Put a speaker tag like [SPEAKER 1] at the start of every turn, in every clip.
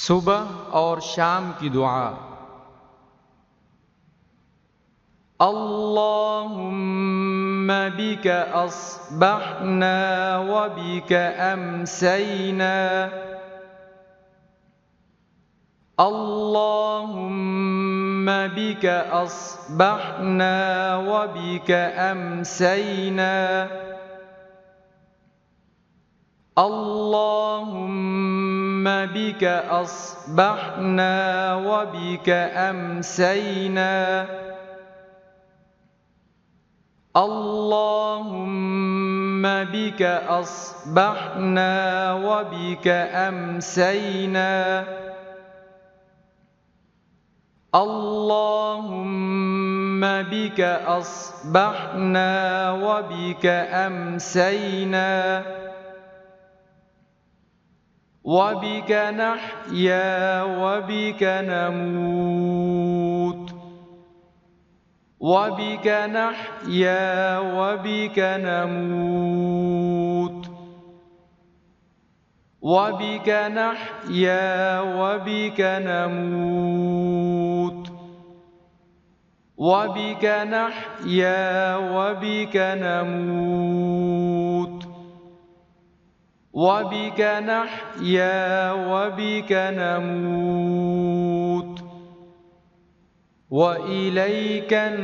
[SPEAKER 1] सुबह और शाम की दुआ। अल्लाहुम्मा बिका अस्बहना व बिका अमसैना। अल्लाहुम्मा बिका अस्बहना व बिका अमसैना। अल्लाहुम्मा बिका अस्बहना व बिका अमसैना। अल्लाहुम्मा बिका अस्बहना व बिका अमसैना। अल्लाहुम्मा बिका अस्बहना व बिका अमसैना। وبك نحيا وبك نموت وبك نحيا وبك نموت وبك نحيا وبك نموت وبك نحيا وبك نموت وبك نحيا وبك نموت وإليك النشور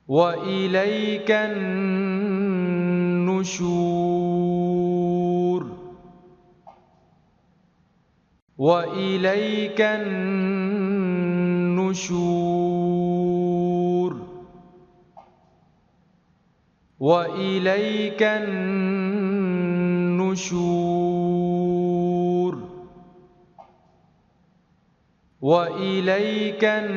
[SPEAKER 1] وإليك النشور وإليك النشور وإليك النشور وإليك النشور